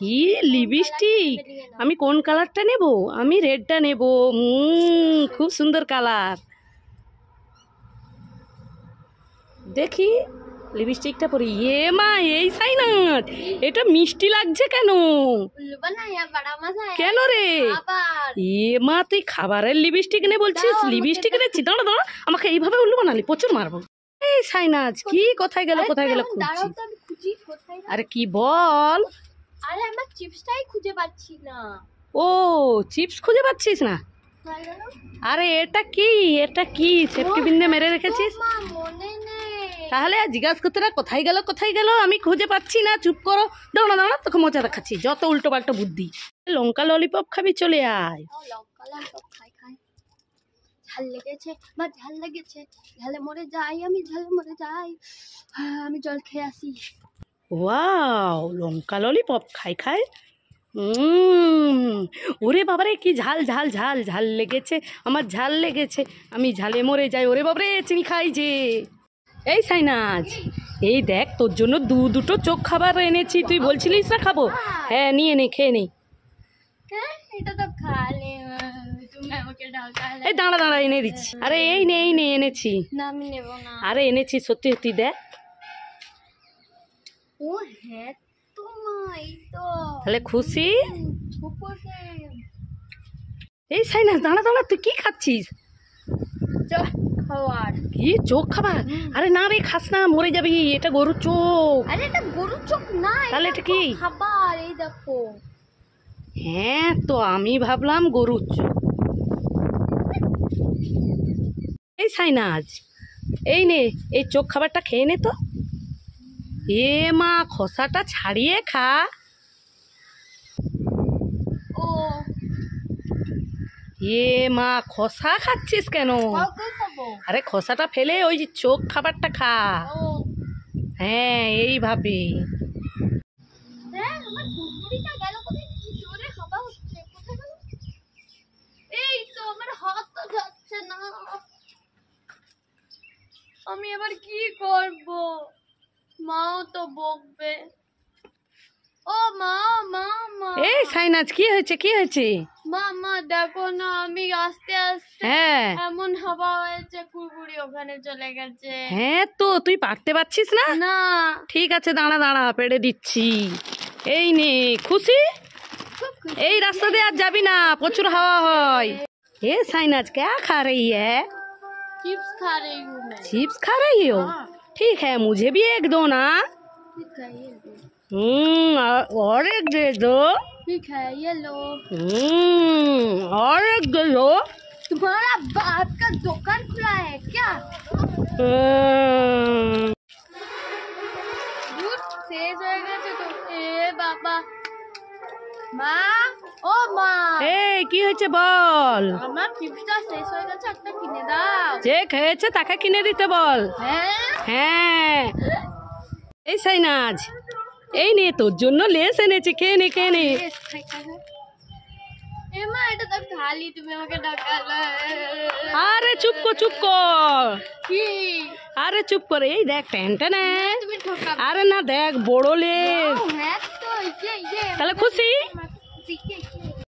কি লিপস্টিক? আমি কোন কালারটা নেব? আমি রেডটা নেব। খুব সুন্দর কালার। দেখি লিপস্টিকটা পরি। এ মা, এই সাইনাত, এটা মিষ্টি লাগছে কেন? কেন রে? এ মা, তুই খাবারের লিপস্টিক নে বলছিস? লিপস্টিক নেছি? দাঁড়া দাঁড়া, আমাকে এইভাবে উল্লু বানালি, প্রচুর মারবো। এই সাইনাজ, কি কোথায় গেল কোথায় গেল খুঁজছি। আরে কি বল? আরে আমার চিপসটাই খুঁজে পাচ্ছি না। ও, চিপস খুঁজে পাচ্ছিস না? আরে এটা কি, এটা কি সেফটি পিন দিয়ে মেরে রেখেছিস? মনে নেই। তাহলে জিজ্ঞাসা করতে না কোথায় গেল কোথায় গেল, আমি খুঁজে পাচ্ছি না। চুপ করো, দাঁড়া দাঁড়া, তোকে মজা দেখাচ্ছি। যত উল্টো পাল্টো বুদ্ধি। লঙ্কা ললিপপ খাবি? চলে আয়। লঙ্কা ললিপপ খাই। ঝাল লেগেছে, বা ঝাল লেগেছে, ঝালে মরে যাই আমি, ঝালে মরে যাই। আমি জল খেয়ে আসি। ওয়াও, লঙ্কা ললিপপ খাই। ওরে বাবারে, কি ঝাল ঝাল ঝাল ঝাল লেগেছে, আমার ঝাল লেগেছে, আমি ঝালে মরে যাই। ওরে বাবারে, চিনি খাই যে। এই সাইনাজ, এই দেখ, তোর জন্য দুটো চোখ খাবার এনেছি। তুই বলছিলিস না খাবো? হ্যাঁ, নিয়ে নে, খেয়ে নে। এটা তো খালে, তুমি আমাকে ডাকালে। এই দাঁড়া দাঁড়া, এনে দিচ্ছি। আরে এই নে এনেছি। না, আমি নেব না। আরে এনেছি, সত্যি সত্যি দেখ। ও হ্যাঁ তো মা, এই তো। তাহলে খুশি? এই সাইনাজ, দাঁড়া দাঁড়া, তুই কি খাচ্ছিস? খাবার। কি চোখ খাবার? আরে না রে, খাস না, মরে যাবি। এটা গরুর চোখ। আরে এটা গরুর চোখ না, তাহলে এটা কি খাবার? এই দেখো। হ্যাঁ, তো আমি ভাবলাম গরুর চোখ। এই সাইনাজ, এই নে, এই চোখ খাবারটা খেয়ে নে তো। এ মা, খোসাটা ছাড়িয়ে খা। ও এ মা, খোসা খাচ্ছিস কেন? আরে খোসাটা ফেলে ওই যে চোখ খাবারটা খা। হ্যাঁ, এইভাবে। এই তো, আমার হাত তো যাচ্ছে না। আমি এবার কি করব? মাও তো বকবে। ও মা, এই সাইনাজ, কি হয়েছে কি হয়েছে? মা দেখো না, আমি আস্তে আস্তে হ্যাঁ, এমন হাওয়া হয়েছে, কুড়কুড়ি ওখানে চলে গেছে। হ্যাঁ, তো তুই পারতে পারছিস না? না। ঠিক আছে, দাঁড়া দাঁড়া, পেড়ে দিচ্ছি। এই নে, খুশি? এই रास्ता दे आज जाबी ना, प्रचुर हवा হয়। ए साइनाज, क्या खा रही है? चिप्स खा रही हूँ मैं। चिप्स खा रही हो? ठीक है, मुझे भी एक दो ना। ठीक है, ये लो। और एक दे दो। ठीक है, ये लो। और एक दे दो। तुम्हारा बाप का दुकान खुला है क्या? दूध शेष हो गए तो। ए बाबा, মা, ও মা, এই কি হয়েছে বল? আমার চিপসটা শেষ হয়ে গেছে, একটা কিনে দাও। যে খেয়েছে তাকে কিনে দিতে বল। হ্যাঁ, এই সাইনাজ, এই নে, তোর জন্য লেস এনেছি, খেয়ে নে খেয়ে নে। এ মা, এটা তো খালি, তুমি আমাকে ডাকালে। আরে চুপ কর। কি? আরে চুপ করে, এই দেখ প্যান্টটা না। তুমি ঠকাবে। আরে না, দেখ বড় লেস। হ্যাঁ তো, তাহলে খুশি?